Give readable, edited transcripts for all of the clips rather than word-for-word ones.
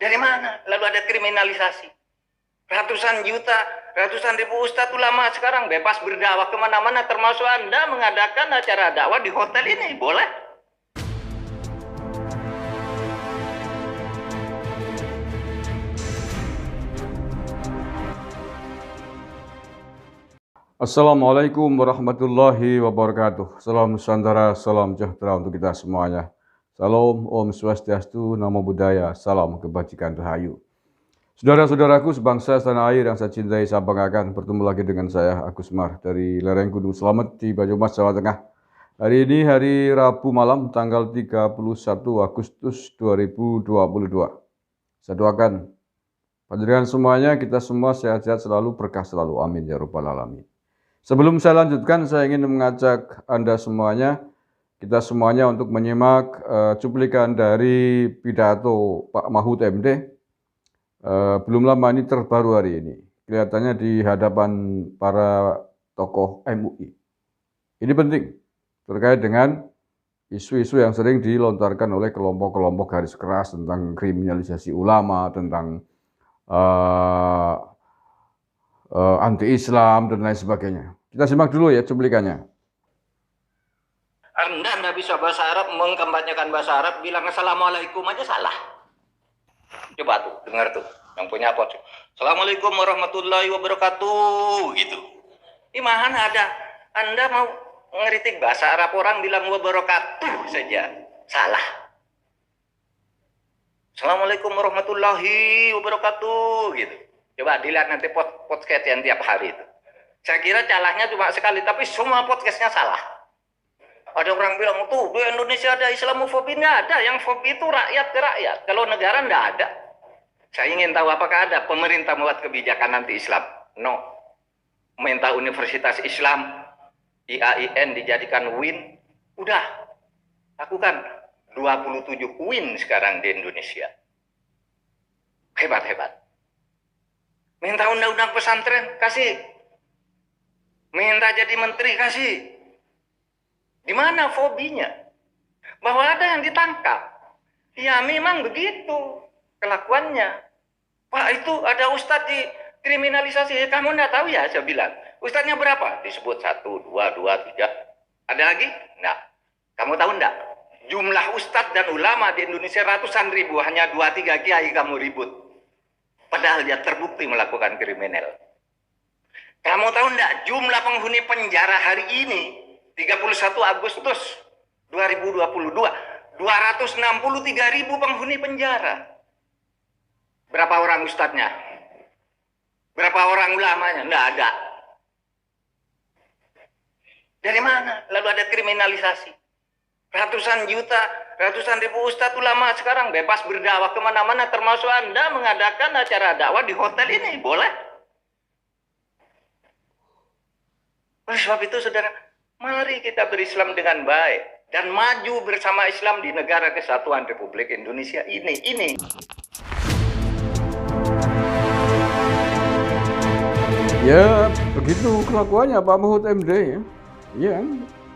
Dari mana? Lalu ada kriminalisasi. Ratusan juta, ratusan ribu ustadz ulama sekarang bebas berdakwah kemana-mana, termasuk Anda mengadakan acara dakwah di hotel ini. Boleh? Assalamualaikum warahmatullahi wabarakatuh. Salam Nusantara, salam sejahtera untuk kita semuanya. Salam, Om Swastiastu, Namo Buddhaya, salam kebajikan rahayu. Saudara-saudaraku sebangsa tanah air yang saya cintai, saya banggakan, bertemu lagi dengan saya, Agus Mar, dari lereng Gunung Slamet di Banyumas, Jawa Tengah. Hari ini hari Rabu malam, tanggal 31 Agustus 2022. Saya doakan panjenengan semuanya, kita semua sehat-sehat selalu, berkah selalu. Amin ya rabbal alamin. Sebelum saya lanjutkan, saya ingin mengajak Anda semuanya, kita semuanya untuk menyimak cuplikan dari pidato Pak Mahfud MD. Belum lama ini, terbaru hari ini. Kelihatannya di hadapan para tokoh MUI. Ini penting, terkait dengan isu-isu yang sering dilontarkan oleh kelompok-kelompok garis keras tentang kriminalisasi ulama, tentang anti-Islam, dan lain sebagainya. Kita simak dulu ya cuplikannya. Anda nggak bisa bahasa Arab, mengkampanyekan bahasa Arab, bilang Assalamualaikum aja salah. Coba tuh, dengar tuh, yang punya pot. Assalamualaikum warahmatullahi wabarakatuh, gitu. Di mana ada, Anda mau ngeritik bahasa Arab, orang bilang wabarakatuh saja, salah. Assalamualaikum warahmatullahi wabarakatuh, gitu. Coba dilihat nanti podcast yang tiap hari itu. Saya kira calahnya cuma sekali, tapi semua podcastnya salah. Ada orang bilang, tuh di Indonesia ada Islamofobi. Nggak ada, yang fobi itu rakyat ke rakyat. Kalau negara nggak ada. Saya ingin tahu apakah ada pemerintah membuat kebijakan anti Islam? No. Minta Universitas Islam, IAIN dijadikan UIN. Udah, lakukan. 27 UIN sekarang di Indonesia. Hebat-hebat. Minta undang-undang pesantren, kasih. Minta jadi menteri, kasih. Di mana fobinya? Bahwa ada yang ditangkap. Ya memang begitu kelakuannya. Pak, itu ada ustadz dikriminalisasi. Kamu enggak tahu ya, saya bilang. Ustadznya berapa? Disebut 1, 2, 3. Ada lagi? Enggak. Kamu tahu enggak? Jumlah ustadz dan ulama di Indonesia ratusan ribu. Hanya 2-3 kiai kamu ribut. Padahal dia terbukti melakukan kriminal. Kamu tahu enggak jumlah penghuni penjara hari ini 31 Agustus 2022 263.000 penghuni penjara. Berapa orang ustadznya? Berapa orang ulamanya? Enggak ada. Dari mana? Lalu ada kriminalisasi. Ratusan juta, ratusan ribu ustadz ulama sekarang bebas berdakwah kemana-mana, termasuk Anda mengadakan acara dakwah di hotel ini. Boleh? Oleh sebab itu, saudara, mari kita berislam dengan baik dan maju bersama Islam di negara kesatuan Republik Indonesia ini. Ya, begitu kelakuannya Pak Mahfud MD ya. Iya,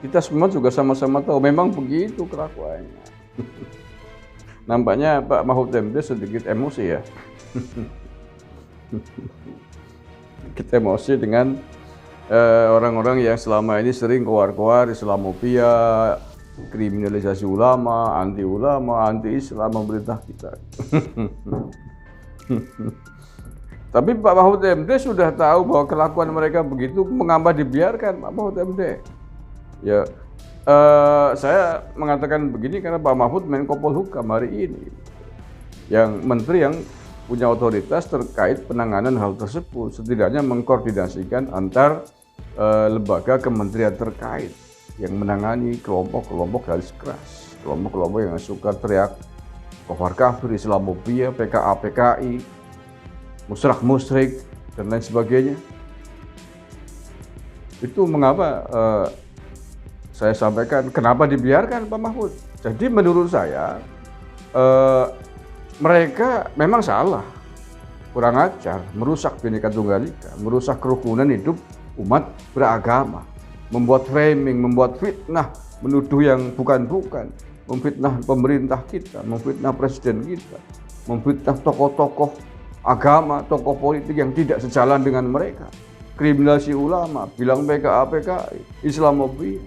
kita semua juga sama-sama tahu memang begitu kelakuannya. Nampaknya Pak Mahfud MD sedikit emosi ya. Kita emosi dengan orang-orang yang selama ini sering koar-koar Islamofobia, kriminalisasi ulama, anti-Islam, memerintah kita. Tapi Pak Mahfud MD sudah tahu bahwa kelakuan mereka begitu, mengapa dibiarkan Pak Mahfud MD? Ya, saya mengatakan begini karena Pak Mahfud Menko Polhukam hari ini, yang menteri yang punya otoritas terkait penanganan hal tersebut, setidaknya mengkoordinasikan antar lembaga kementerian terkait yang menangani kelompok-kelompok garis keras, kelompok-kelompok yang suka teriak kafir kafir, Islamofobia, PKA, PKI, musyrik, dan lain sebagainya. Itu mengapa saya sampaikan kenapa dibiarkan Pak Mahfud. Jadi menurut saya mereka memang salah, kurang ajar, merusak Bhinneka Tunggal Ika, merusak kerukunan hidup umat beragama, membuat framing, membuat fitnah, menuduh yang bukan-bukan, memfitnah pemerintah kita, memfitnah presiden kita. memfitnah tokoh-tokoh agama, tokoh politik yang tidak sejalan dengan mereka, kriminalisasi ulama, bilang PKA, PKI, Islamophobia.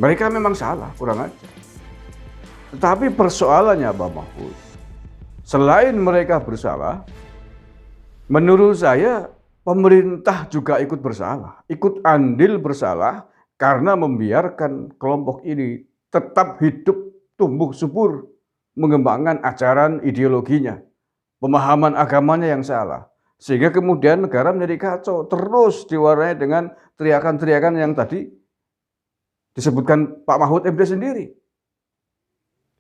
Mereka memang salah, kurang ajar. Tetapi persoalannya Pak Mahfud, selain mereka bersalah, menurut saya pemerintah juga ikut bersalah, ikut andil bersalah karena membiarkan kelompok ini tetap hidup, tumbuh subur, mengembangkan ajaran ideologinya, pemahaman agamanya yang salah. Sehingga kemudian negara menjadi kacau, terus diwarnai dengan teriakan-teriakan yang tadi disebutkan Pak Mahfud MD sendiri.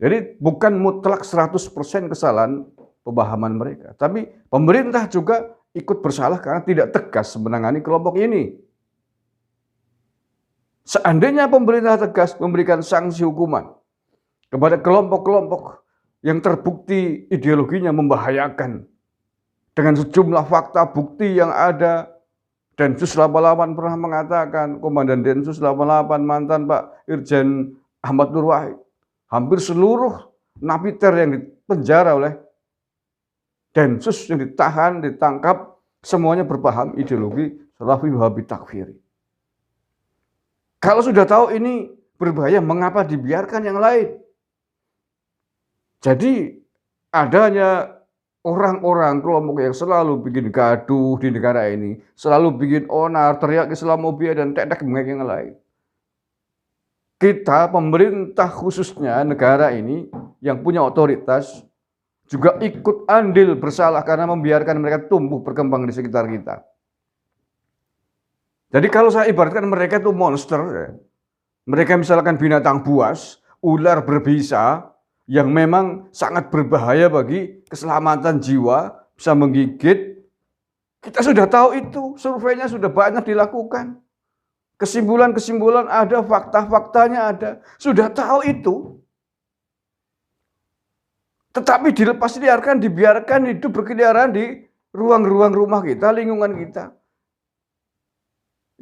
Jadi bukan mutlak 100% kesalahan pemahaman mereka. Tapi pemerintah juga ikut bersalah karena tidak tegas menangani kelompok ini. Seandainya pemerintah tegas memberikan sanksi hukuman kepada kelompok-kelompok yang terbukti ideologinya membahayakan dengan sejumlah fakta bukti yang ada, Densus 88 pernah mengatakan, Komandan Densus 88 mantan Pak Irjen Ahmad Nur Wahid, hampir seluruh napiter yang dipenjara oleh Densus yang ditahan, ditangkap, semuanya berpaham ideologi Salafi Wahabi Takfiri. Kalau sudah tahu ini berbahaya, mengapa dibiarkan yang lain? Jadi adanya orang-orang kelompok yang selalu bikin gaduh di negara ini, selalu bikin onar, teriak Islamophobia dan tek-tek bengek yang lain. Kita, pemerintah khususnya negara ini yang punya otoritas, juga ikut andil bersalah karena membiarkan mereka tumbuh berkembang di sekitar kita. Jadi kalau saya ibaratkan mereka itu monster, ya. Mereka misalkan binatang buas, ular berbisa, yang memang sangat berbahaya bagi keselamatan jiwa, bisa menggigit. Kita sudah tahu itu, surveinya sudah banyak dilakukan. Kesimpulan-kesimpulan ada, fakta-faktanya ada. Sudah tahu itu. Tetapi dibiarkan hidup berkeliaran di ruang-ruang rumah kita, lingkungan kita.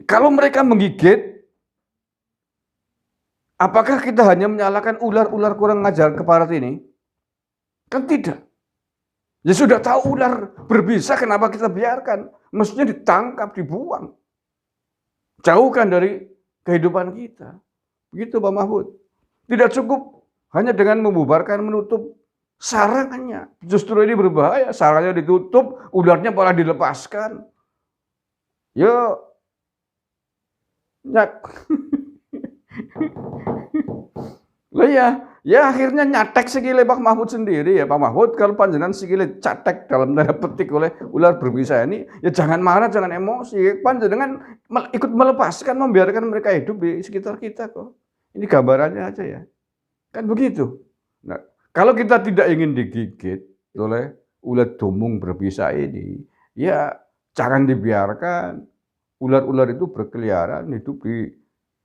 Kalau mereka menggigit, apakah kita hanya menyalahkan ular-ular kurang ngajar keparat ini? Kan tidak. Ya sudah tahu ular berbisa, kenapa kita biarkan? Mestinya ditangkap, dibuang. Jauhkan dari kehidupan kita. Begitu Pak Mahfud. Tidak cukup hanya dengan membubarkan, menutup sarangnya. Justru ini berbahaya. Sarangnya ditutup, ularnya malah dilepaskan. Ya, ya akhirnya nyatek sikile Pak Mahfud sendiri ya. Pak Mahfud kalau panjenengan sikile catek dalam tanda petik oleh ular berbisa ini, ya jangan marah, jangan emosi. Panjenengan ikut melepaskan, membiarkan mereka hidup di sekitar kita kok. Ini gambarannya aja ya. Kan begitu. Nah, kalau kita tidak ingin digigit oleh ular dumung berbisa ini, ya jangan dibiarkan ular-ular itu berkeliaran hidup di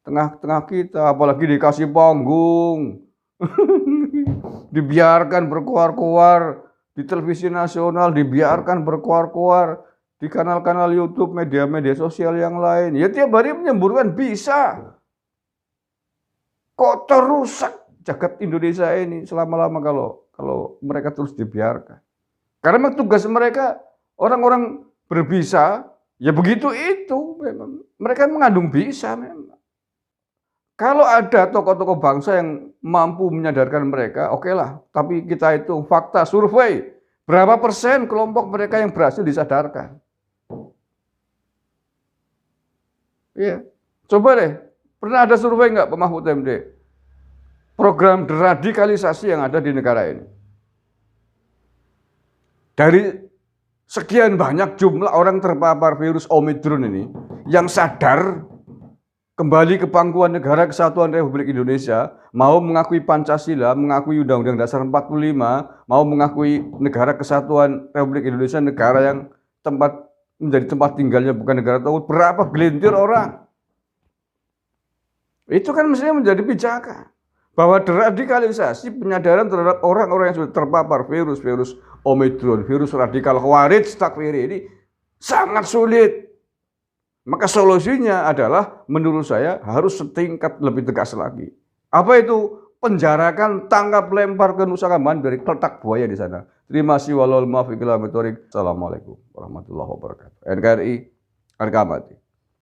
tengah-tengah kita, apalagi dikasih panggung. Dibiarkan berkuar-kuar di televisi nasional, dibiarkan berkuar-kuar di kanal-kanal YouTube, media-media sosial yang lain. Ya tiap hari menyemburkan bisa. Kotor, rusak jagat Indonesia ini selama-lama kalau mereka terus dibiarkan. Karena memang tugas mereka, orang-orang berbisa, ya begitu itu memang. Mereka mengandung bisa memang. Kalau ada tokoh-tokoh bangsa yang mampu menyadarkan mereka, oke lah. Tapi kita itu fakta, survei. Berapa persen kelompok mereka yang berhasil disadarkan? Iya. Coba deh, pernah ada survei nggak Pak Mahfud MD? Program deradikalisasi yang ada di negara ini. Dari sekian banyak jumlah orang terpapar virus Omicron ini, yang sadar kembali ke pangkuan Negara Kesatuan Republik Indonesia, mau mengakui Pancasila, mengakui Undang-Undang Dasar 45, mau mengakui Negara Kesatuan Republik Indonesia, negara yang menjadi tempat tinggalnya bukan negara tauhid, berapa gelintir orang? Itu kan mestinya menjadi pijakan. Bahwa deradikalisasi, penyadaran terhadap orang-orang yang sudah terpapar virus Omicron, virus radikal Khawarij Takfiri ini sangat sulit. Maka solusinya adalah menurut saya harus setingkat lebih tegas lagi. Apa itu? penjarakan, tangkap, lempar ke Nusa Kambangan, dari letak buaya di sana. Terima kasih. Assalamualaikum warahmatullahi wabarakatuh. NKRI, harga mati.